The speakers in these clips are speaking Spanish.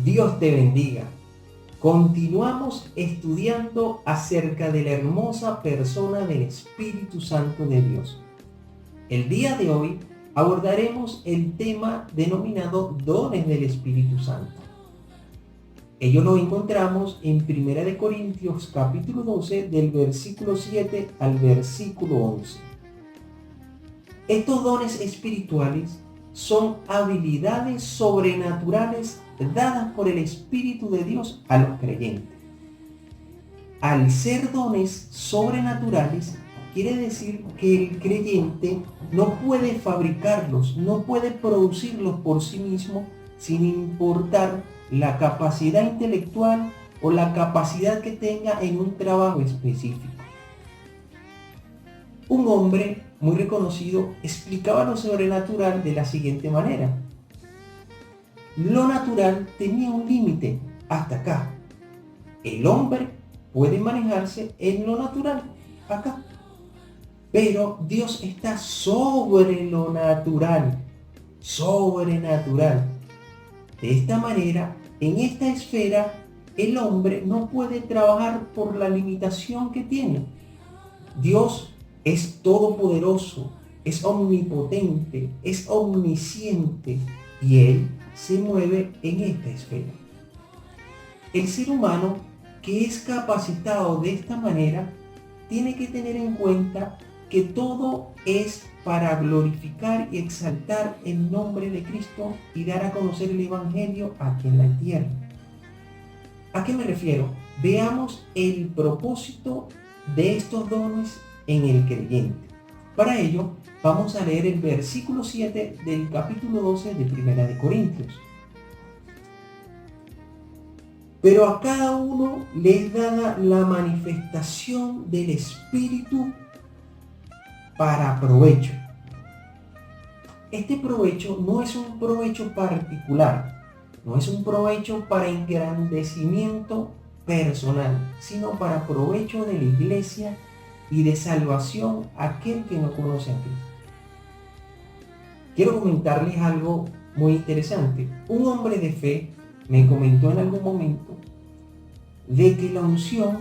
Dios te bendiga. Continuamos estudiando acerca de la hermosa persona del Espíritu Santo de Dios. El día de hoy abordaremos el tema denominado dones del Espíritu Santo. Ello lo encontramos en 1 Corintios capítulo 12 del versículo 7 al versículo 11. Estos dones espirituales son habilidades sobrenaturales dadas por el Espíritu de Dios a los creyentes. Al ser dones sobrenaturales, quiere decir que el creyente no puede fabricarlos, no puede producirlos por sí mismo, sin importar la capacidad intelectual o la capacidad que tenga en un trabajo específico. Un hombre muy reconocido explicaba lo sobrenatural de la siguiente manera: lo natural tenía un límite, hasta acá. El hombre puede manejarse en lo natural, acá. Pero Dios está sobre lo natural, sobrenatural. De esta manera, en esta esfera, el hombre no puede trabajar por la limitación que tiene. Dios es todopoderoso, es omnipotente, es omnisciente y Él se mueve en esta esfera. El ser humano que es capacitado de esta manera tiene que tener en cuenta que todo es para glorificar y exaltar el nombre de Cristo y dar a conocer el Evangelio aquí en la tierra. ¿A qué me refiero? Veamos el propósito de estos dones en el creyente. Para ello, vamos a leer el versículo 7 del capítulo 12 de 1 Corintios. Pero a cada uno le es dada la manifestación del Espíritu para provecho. Este provecho no es un provecho particular, no es un provecho para engrandecimiento personal, sino para provecho de la iglesia y de salvación a aquel que no conoce a Cristo. Quiero comentarles algo muy interesante. Un hombre de fe me comentó en algún momento de que la unción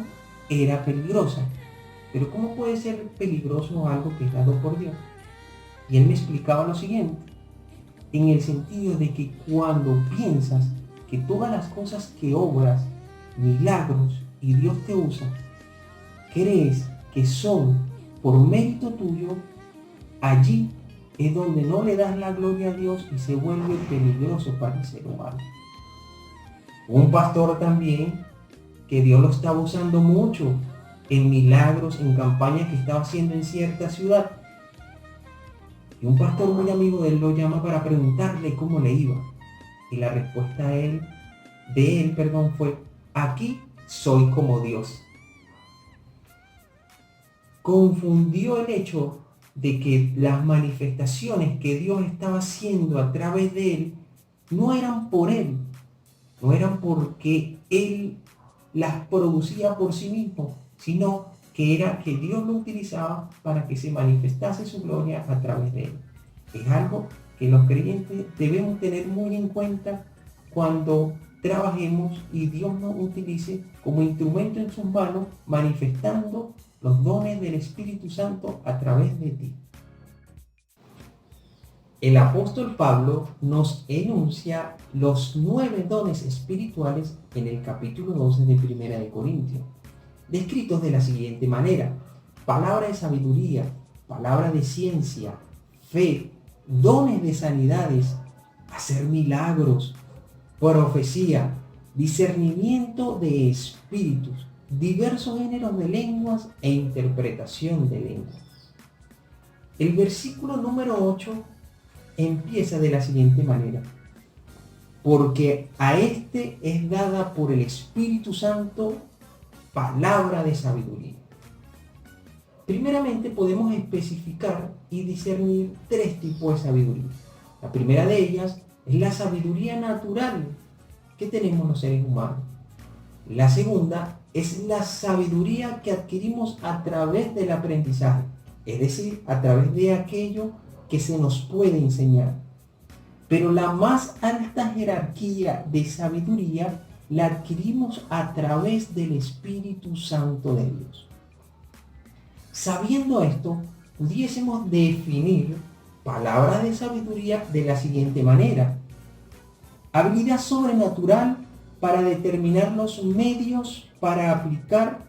era peligrosa. Pero ¿cómo puede ser peligroso algo que es dado por Dios? Y él me explicaba lo siguiente, en el sentido de que cuando piensas que todas las cosas que obras, milagros y Dios te usa, crees que son por mérito tuyo, allí es donde no le das la gloria a Dios y se vuelve peligroso para el ser humano. Un pastor también, que Dios lo estaba usando mucho en milagros, en campañas que estaba haciendo en cierta ciudad. Y un pastor muy amigo de él lo llama para preguntarle cómo le iba. Y la respuesta de él fue: aquí soy como Dios. Confundió el hecho de que las manifestaciones que Dios estaba haciendo a través de él no eran por él, no eran porque él las producía por sí mismo, sino que era que Dios lo utilizaba para que se manifestase su gloria a través de él. Es algo que los creyentes debemos tener muy en cuenta cuando trabajemos y Dios nos utilice como instrumento en sus manos, manifestando los dones del Espíritu Santo a través de ti. El apóstol Pablo nos enuncia los 9 dones espirituales en el capítulo 12 de 1 Corintios, descritos de la siguiente manera: palabra de sabiduría, palabra de ciencia, fe, dones de sanidades, hacer milagros, profecía, discernimiento de espíritus, diversos géneros de lenguas e interpretación de lenguas. El versículo número 8 empieza de la siguiente manera: porque a este es dada por el Espíritu Santo palabra de sabiduría. Primeramente podemos especificar y discernir 3 tipos de sabiduría. La primera de ellas es la sabiduría natural que tenemos los seres humanos. La segunda es la sabiduría que adquirimos a través del aprendizaje, es decir, a través de aquello que se nos puede enseñar. Pero la más alta jerarquía de sabiduría la adquirimos a través del Espíritu Santo de Dios. Sabiendo esto, pudiésemos definir palabras de sabiduría de la siguiente manera: habilidad sobrenatural para determinar los medios para aplicar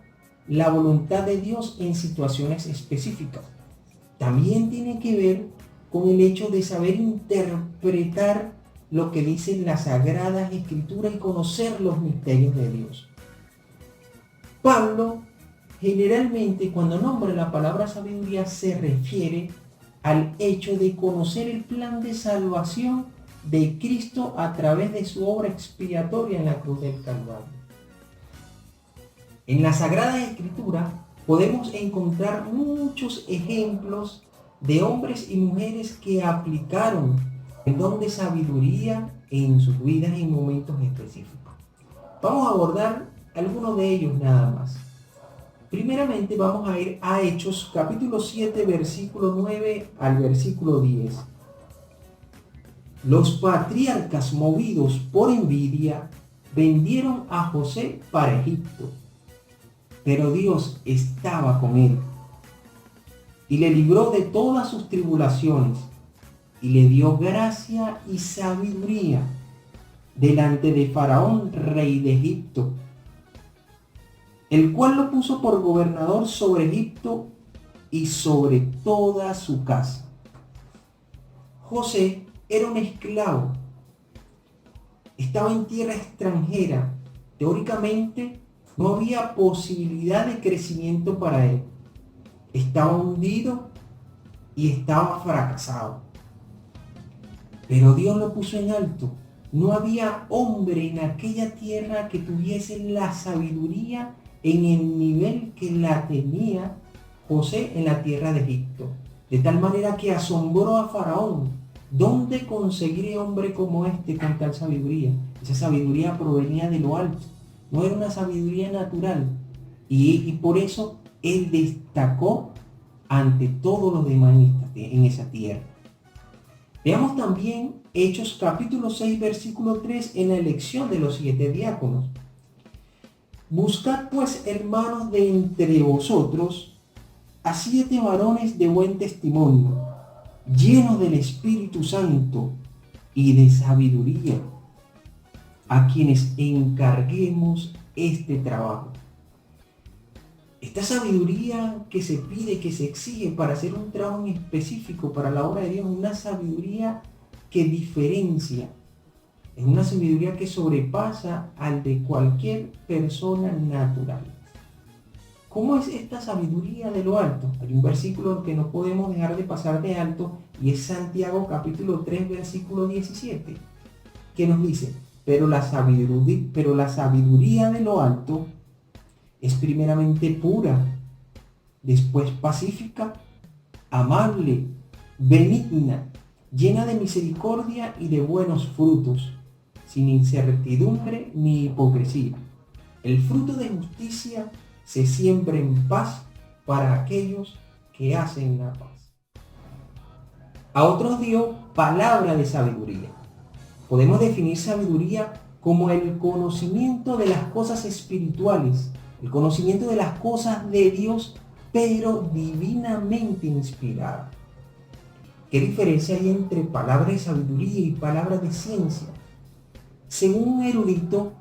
la voluntad de Dios en situaciones específicas. También tiene que ver con el hecho de saber interpretar lo que dicen las Sagradas Escrituras y conocer los misterios de Dios. Pablo generalmente, cuando nombra la palabra sabiduría, se refiere al hecho de conocer el plan de salvación de Cristo a través de su obra expiatoria en la cruz del Calvario. En la Sagrada Escritura podemos encontrar muchos ejemplos de hombres y mujeres que aplicaron el don de sabiduría en sus vidas en momentos específicos. Vamos a abordar algunos de ellos nada más. Primeramente vamos a ir a Hechos capítulo 7, versículo 9 al versículo 10. Los patriarcas, movidos por envidia, vendieron a José para Egipto, pero Dios estaba con él y le libró de todas sus tribulaciones y le dio gracia y sabiduría delante de Faraón, rey de Egipto, el cual lo puso por gobernador sobre Egipto y sobre toda su casa. José era un esclavo, estaba en tierra extranjera. Teóricamente no había posibilidad de crecimiento para él. Estaba hundido y estaba fracasado. Pero Dios lo puso en alto. No había hombre en aquella tierra que tuviese la sabiduría en el nivel que la tenía José en la tierra de Egipto. De tal manera que asombró a Faraón. ¿Dónde conseguiré hombre como este con tal sabiduría? Esa sabiduría provenía de lo alto. No era una sabiduría natural. Y por eso él destacó ante todos los demás en esa tierra. Veamos también Hechos capítulo 6, versículo 3 en la elección de los 7 diáconos. Buscad pues, hermanos, de entre vosotros a 7 varones de buen testimonio, llenos del Espíritu Santo y de sabiduría, a quienes encarguemos este trabajo. Esta sabiduría que se pide, que se exige para hacer un trabajo en específico para la obra de Dios, es una sabiduría que diferencia, es una sabiduría que sobrepasa al de cualquier persona natural. ¿Cómo es esta sabiduría de lo alto? Hay un versículo que no podemos dejar de pasar de alto y es Santiago capítulo 3, versículo 17, que nos dice: pero la sabiduría de lo alto es primeramente pura, después pacífica, amable, benigna, llena de misericordia y de buenos frutos, sin incertidumbre ni hipocresía. El fruto de justicia se siembra en paz para aquellos que hacen la paz. A otros dio palabra de sabiduría. Podemos definir sabiduría como el conocimiento de las cosas espirituales, el conocimiento de las cosas de Dios, pero divinamente inspirada. ¿Qué diferencia hay entre palabras de sabiduría y palabras de ciencia? Según un erudito,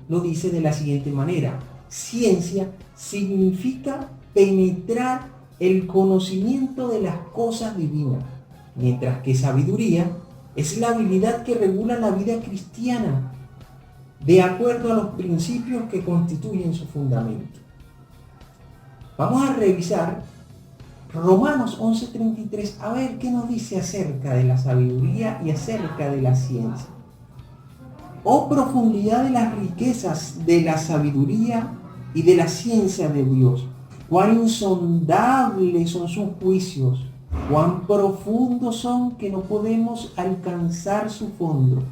lo dice de la siguiente manera: ciencia significa penetrar el conocimiento de las cosas divinas, mientras que sabiduría es la habilidad que regula la vida cristiana de acuerdo a los principios que constituyen su fundamento. Vamos a revisar Romanos 11:33, a ver qué nos dice acerca de la sabiduría y acerca de la ciencia. Oh profundidad de las riquezas de la sabiduría y de la ciencia de Dios, cuán insondables son sus juicios, cuán profundos son que no podemos alcanzar su fondo,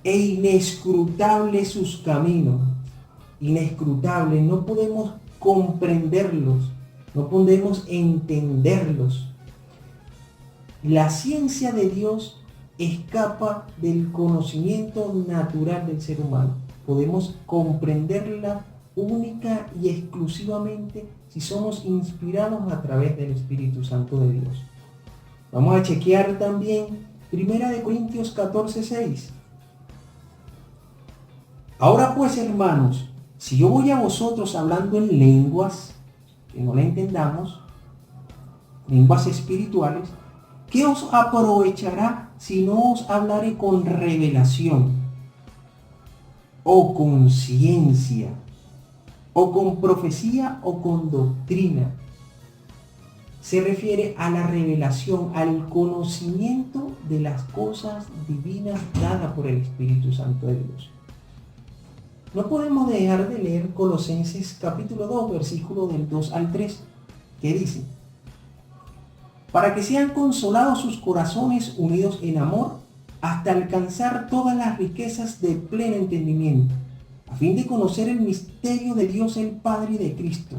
e inescrutables sus caminos. Inescrutables, no podemos comprenderlos, no podemos entenderlos. La ciencia de Dios escapa del conocimiento natural del ser humano. Podemos comprenderla única y exclusivamente si somos inspirados a través del Espíritu Santo de Dios. Vamos a chequear también 1 Corintios 14:6. Ahora pues, hermanos, si yo voy a vosotros hablando en lenguas que no la entendamos, lenguas espirituales, ¿qué os aprovechará si no os hablaré con revelación, o con ciencia, o con profecía, o con doctrina? Se refiere a la revelación, al conocimiento de las cosas divinas dadas por el Espíritu Santo de Dios. No podemos dejar de leer Colosenses capítulo 2, versículo del 2 al 3, que dice: para que sean consolados sus corazones unidos en amor, hasta alcanzar todas las riquezas de pleno entendimiento, a fin de conocer el misterio de Dios el Padre y de Cristo,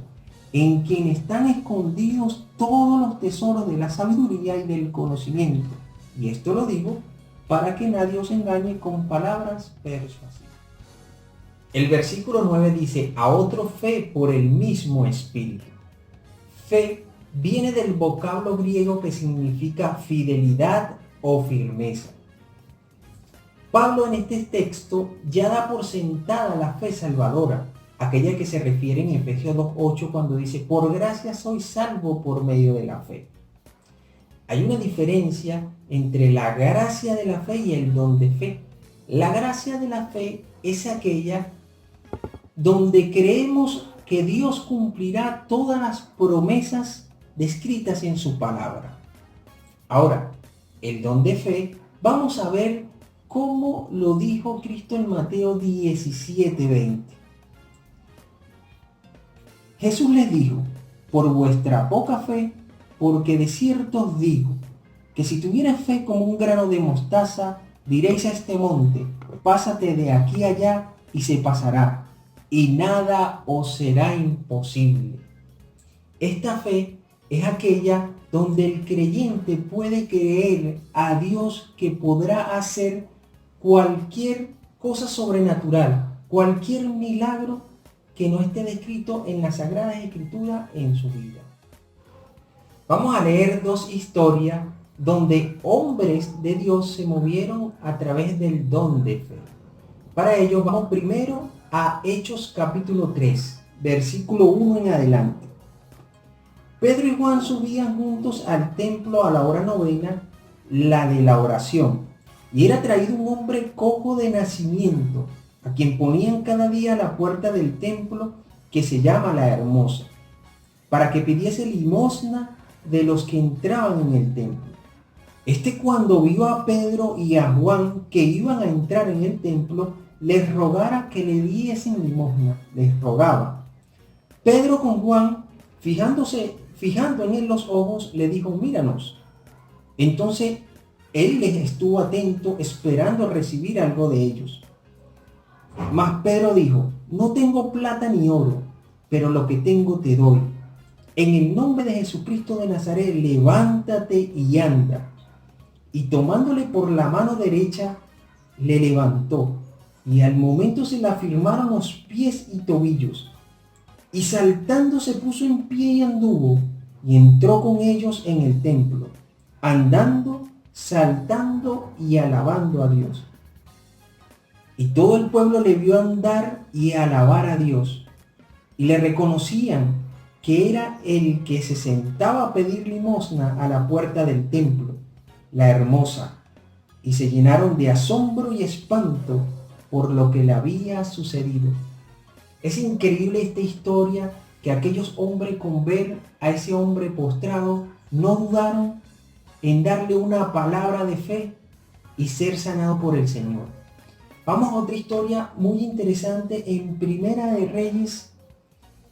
en quien están escondidos todos los tesoros de la sabiduría y del conocimiento. Y esto lo digo para que nadie os engañe con palabras persuasivas. El versículo 9 dice: a otro fe por el mismo Espíritu. Fe viene del vocablo griego que significa fidelidad o firmeza. Pablo en este texto ya da por sentada la fe salvadora, aquella que se refiere en Efesios 2:8 cuando dice: por gracia soy salvo por medio de la fe. Hay una diferencia entre la gracia de la fe y el don de fe. La gracia de la fe es aquella donde creemos que Dios cumplirá todas las promesas descritas en su palabra. Ahora, el don de fe, vamos a ver cómo lo dijo Cristo en Mateo 17:20. Jesús les dijo: por vuestra poca fe, porque de cierto os digo, que si tuvierais fe como un grano de mostaza, diréis a este monte: pásate de aquí allá, y se pasará, y nada os será imposible. Esta fe es aquella donde el creyente puede creer a Dios que podrá hacer cualquier cosa sobrenatural, cualquier milagro que no esté descrito en la Sagrada Escritura en su vida. Vamos a leer dos historias donde hombres de Dios se movieron a través del don de fe. Para ello vamos primero a Hechos capítulo 3, versículo 1 en adelante. Pedro y Juan subían juntos al templo a la hora novena, la de la oración, y era traído un hombre cojo de nacimiento, a quien ponían cada día a la puerta del templo, que se llama La Hermosa, para que pidiese limosna de los que entraban en el templo. Este, cuando vio a Pedro y a Juan que iban a entrar en el templo, les rogara que le diesen limosna, les rogaba. Pedro con Juan, fijando en él los ojos, le dijo: míranos. Entonces él les estuvo atento, esperando recibir algo de ellos. Mas Pedro dijo: no tengo plata ni oro, pero lo que tengo te doy. En el nombre de Jesucristo de Nazaret, levántate y anda. Y tomándole por la mano derecha, le levantó, y al momento se le afirmaron los pies y tobillos. Y saltando se puso en pie y anduvo, y entró con ellos en el templo, andando, saltando y alabando a Dios. Y todo el pueblo le vio andar y alabar a Dios, y le reconocían que era el que se sentaba a pedir limosna a la puerta del templo, La Hermosa, y se llenaron de asombro y espanto por lo que le había sucedido. Es increíble esta historia, que aquellos hombres, con ver a ese hombre postrado, no dudaron en darle una palabra de fe y ser sanado por el Señor. Vamos a otra historia muy interesante en Primera de Reyes,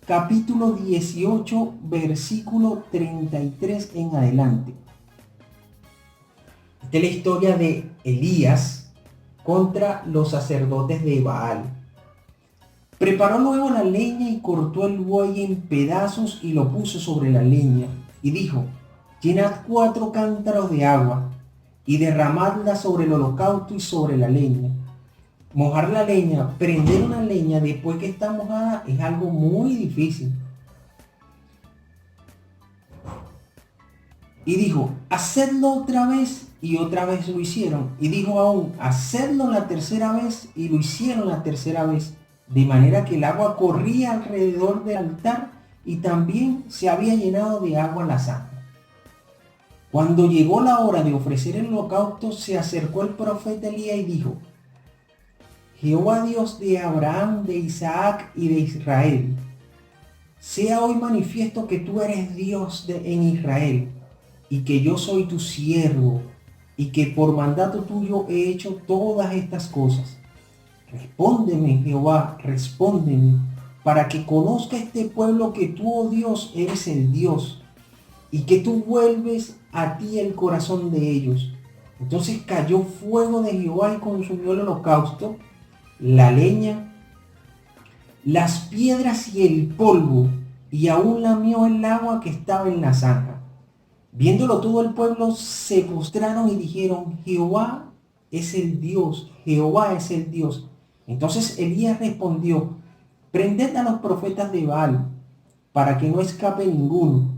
capítulo 18, versículo 33 en adelante. Esta es la historia de Elías contra los sacerdotes de Baal. Preparó luego la leña y cortó el buey en pedazos y lo puso sobre la leña. Y dijo: llenad 4 cántaros de agua, y derramarla sobre el holocausto y sobre la leña. Mojar la leña, prender una leña después que está mojada es algo muy difícil. Y dijo, hacedlo otra vez, y otra vez lo hicieron. Y dijo aún, hacedlo la tercera vez, y lo hicieron la tercera vez. De manera que el agua corría alrededor del altar, y también se había llenado de agua la zanja. Cuando llegó la hora de ofrecer el holocausto, se acercó el profeta Elías y dijo, Jehová Dios de Abraham, de Isaac y de Israel, sea hoy manifiesto que tú eres Dios en Israel, y que yo soy tu siervo, y que por mandato tuyo he hecho todas estas cosas. Respóndeme, Jehová, respóndeme, para que conozca este pueblo que tú, oh Dios, eres el Dios, y que tú vuelves a ti el corazón de ellos. Entonces cayó fuego de Jehová y consumió el holocausto, la leña, las piedras y el polvo, y aún lamió el agua que estaba en la zanja. Viéndolo todo el pueblo se postraron y dijeron, Jehová es el Dios, Jehová es el Dios. Entonces Elías respondió, prended a los profetas de Baal, para que no escape ninguno.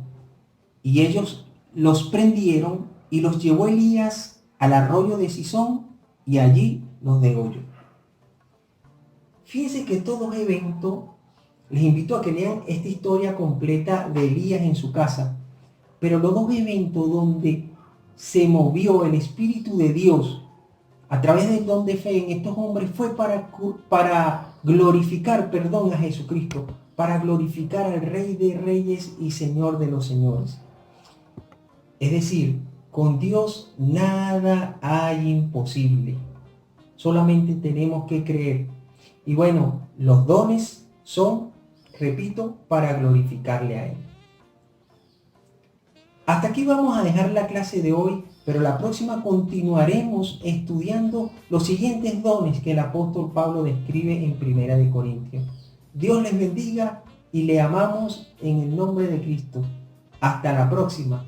Y ellos los prendieron y los llevó Elías al arroyo de Cisón y allí los degolló. Fíjense que todo evento, les invito a que lean esta historia completa de Elías en su casa, pero los dos eventos donde se movió el Espíritu de Dios a través del don de fe en estos hombres fue para glorificar, a Jesucristo, para glorificar al Rey de Reyes y Señor de los Señores. Es decir, con Dios nada hay imposible. Solamente tenemos que creer. Y bueno, los dones son, repito, para glorificarle a Él. Hasta aquí vamos a dejar la clase de hoy, pero la próxima continuaremos estudiando los siguientes dones que el apóstol Pablo describe en 1 Corintios. Dios les bendiga y le amamos en el nombre de Cristo. Hasta la próxima.